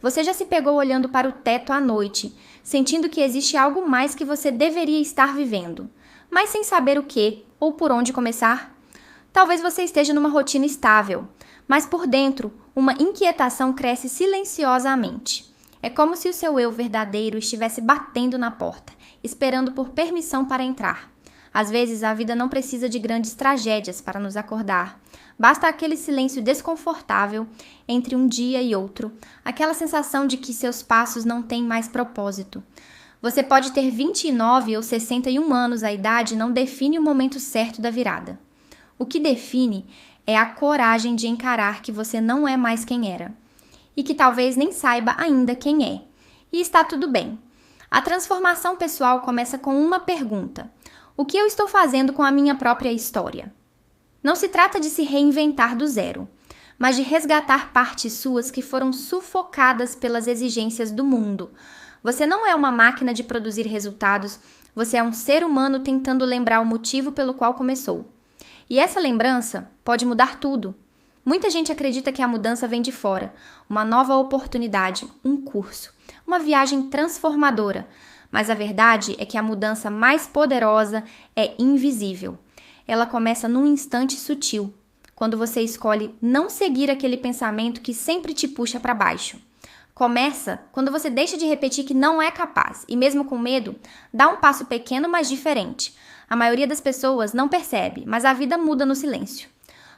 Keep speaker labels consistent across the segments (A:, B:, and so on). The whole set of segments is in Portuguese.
A: Você já se pegou olhando para o teto à noite, sentindo que existe algo mais que você deveria estar vivendo, mas sem saber o que ou por onde começar? Talvez você esteja numa rotina estável, mas por dentro, uma inquietação cresce silenciosamente. É como se o seu eu verdadeiro estivesse batendo na porta, esperando por permissão para entrar. Às vezes, a vida não precisa de grandes tragédias para nos acordar. Basta aquele silêncio desconfortável entre um dia e outro, aquela sensação de que seus passos não têm mais propósito. Você pode ter 29 ou 61 anos, a idade não define o momento certo da virada. O que define é a coragem de encarar que você não é mais quem era. E que talvez nem saiba ainda quem é. E está tudo bem. A transformação pessoal começa com uma pergunta: o que eu estou fazendo com a minha própria história? Não se trata de se reinventar do zero, mas de resgatar partes suas que foram sufocadas pelas exigências do mundo. Você não é uma máquina de produzir resultados, você é um ser humano tentando lembrar o motivo pelo qual começou. E essa lembrança pode mudar tudo. Muita gente acredita que a mudança vem de fora, uma nova oportunidade, um curso, uma viagem transformadora. Mas a verdade é que a mudança mais poderosa é invisível. Ela começa num instante sutil, quando você escolhe não seguir aquele pensamento que sempre te puxa para baixo. Começa quando você deixa de repetir que não é capaz e, mesmo com medo, dá um passo pequeno, mas diferente. A maioria das pessoas não percebe, mas a vida muda no silêncio.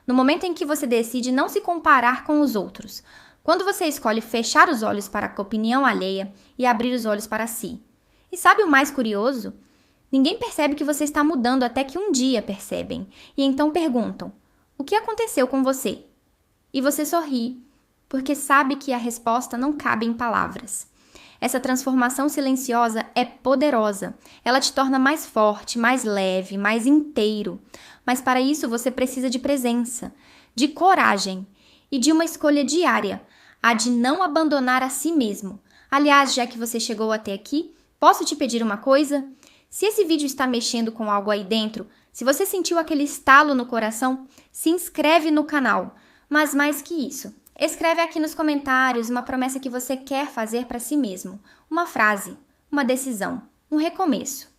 A: No momento em que você decide não se comparar com os outros, quando você escolhe fechar os olhos para a opinião alheia e abrir os olhos para si. E sabe o mais curioso? Ninguém percebe que você está mudando até que um dia percebem, e então perguntam: o que aconteceu com você? E você sorri, porque sabe que a resposta não cabe em palavras. Essa transformação silenciosa é poderosa. Ela te torna mais forte, mais leve, mais inteiro. Mas para isso você precisa de presença, de coragem e de uma escolha diária, a de não abandonar a si mesmo. Aliás, já que você chegou até aqui, posso te pedir uma coisa? Se esse vídeo está mexendo com algo aí dentro, se você sentiu aquele estalo no coração, se inscreve no canal. Mas mais que isso, escreve aqui nos comentários uma promessa que você quer fazer para si mesmo, uma frase, uma decisão, um recomeço.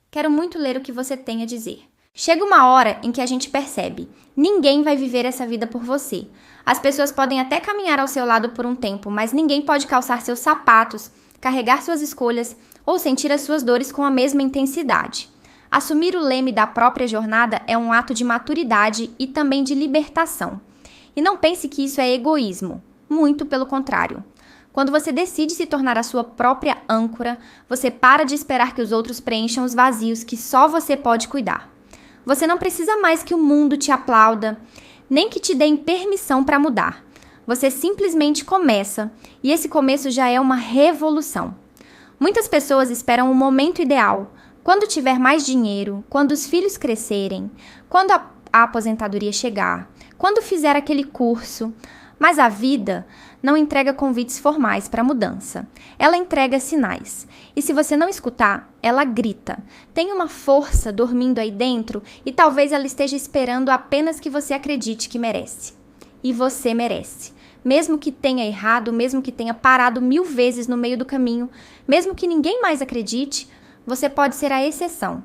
A: Quero muito ler o que você tem a dizer. Chega uma hora em que a gente percebe, ninguém vai viver essa vida por você. As pessoas podem até caminhar ao seu lado por um tempo, mas ninguém pode calçar seus sapatos, carregar suas escolhas ou sentir as suas dores com a mesma intensidade. Assumir o leme da própria jornada é um ato de maturidade e também de libertação. E não pense que isso é egoísmo, muito pelo contrário. Quando você decide se tornar a sua própria âncora, você para de esperar que os outros preencham os vazios que só você pode cuidar. Você não precisa mais que o mundo te aplauda, nem que te deem permissão para mudar. Você simplesmente começa, e esse começo já é uma revolução. Muitas pessoas esperam o momento ideal, quando tiver mais dinheiro, quando os filhos crescerem, quando a aposentadoria chegar, quando fizer aquele curso. Mas a vida não entrega convites formais para mudança. Ela entrega sinais. E se você não escutar, ela grita. Tem uma força dormindo aí dentro e talvez ela esteja esperando apenas que você acredite que merece. E você merece. Mesmo que tenha errado, mesmo que tenha parado 1000 vezes no meio do caminho, mesmo que ninguém mais acredite, você pode ser a exceção.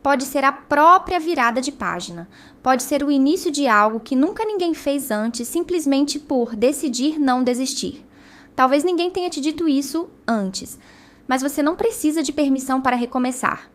A: Pode ser a própria virada de página. Pode ser o início de algo que nunca ninguém fez antes, simplesmente por decidir não desistir. Talvez ninguém tenha te dito isso antes, mas você não precisa de permissão para recomeçar.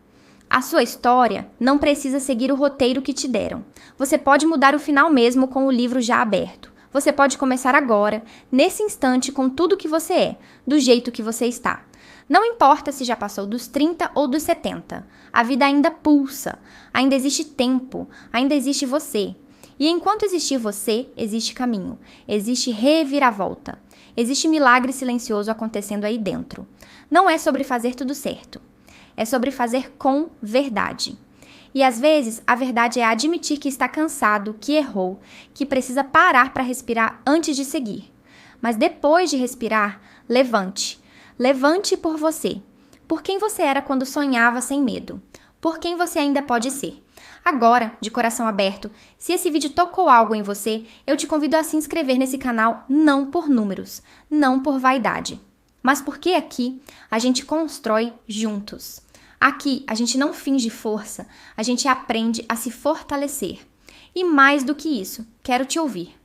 A: A sua história não precisa seguir o roteiro que te deram. Você pode mudar o final mesmo com o livro já aberto. Você pode começar agora, nesse instante, com tudo que você é, do jeito que você está. Não importa se já passou dos 30 ou dos 70. A vida ainda pulsa, ainda existe tempo, ainda existe você. E enquanto existir você, existe caminho, existe reviravolta. Existe milagre silencioso acontecendo aí dentro. Não é sobre fazer tudo certo. É sobre fazer com verdade. E às vezes, a verdade é admitir que está cansado, que errou, que precisa parar para respirar antes de seguir. Mas depois de respirar, levante. Levante por você. Por quem você era quando sonhava sem medo. Por quem você ainda pode ser. Agora, de coração aberto, se esse vídeo tocou algo em você, eu te convido a se inscrever nesse canal não por números, não por vaidade, mas porque aqui a gente constrói juntos. Aqui a gente não finge força, a gente aprende a se fortalecer. E mais do que isso, quero te ouvir.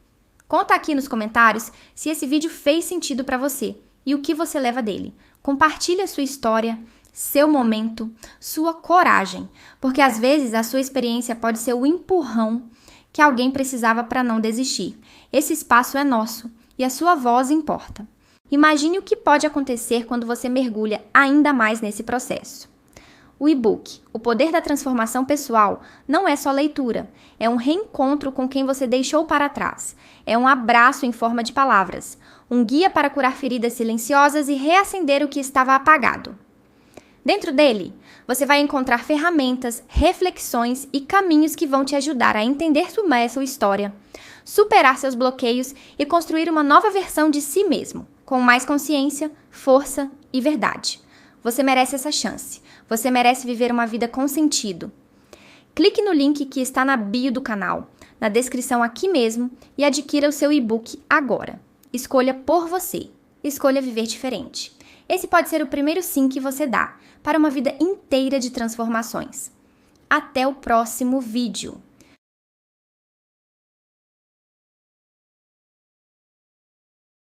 A: Conta aqui nos comentários se esse vídeo fez sentido para você e o que você leva dele. Compartilhe a sua história, seu momento, sua coragem, porque às vezes a sua experiência pode ser o empurrão que alguém precisava para não desistir. Esse espaço é nosso e a sua voz importa. Imagine o que pode acontecer quando você mergulha ainda mais nesse processo. O e-book, O Poder da Transformação Pessoal, não é só leitura, é um reencontro com quem você deixou para trás. É um abraço em forma de palavras, um guia para curar feridas silenciosas e reacender o que estava apagado. Dentro dele, você vai encontrar ferramentas, reflexões e caminhos que vão te ajudar a entender mais sua história, superar seus bloqueios e construir uma nova versão de si mesmo, com mais consciência, força e verdade. Você merece essa chance. Você merece viver uma vida com sentido. Clique no link que está na bio do canal, na descrição aqui mesmo e adquira o seu e-book agora. Escolha por você. Escolha viver diferente. Esse pode ser o primeiro sim que você dá para uma vida inteira de transformações. Até o próximo vídeo!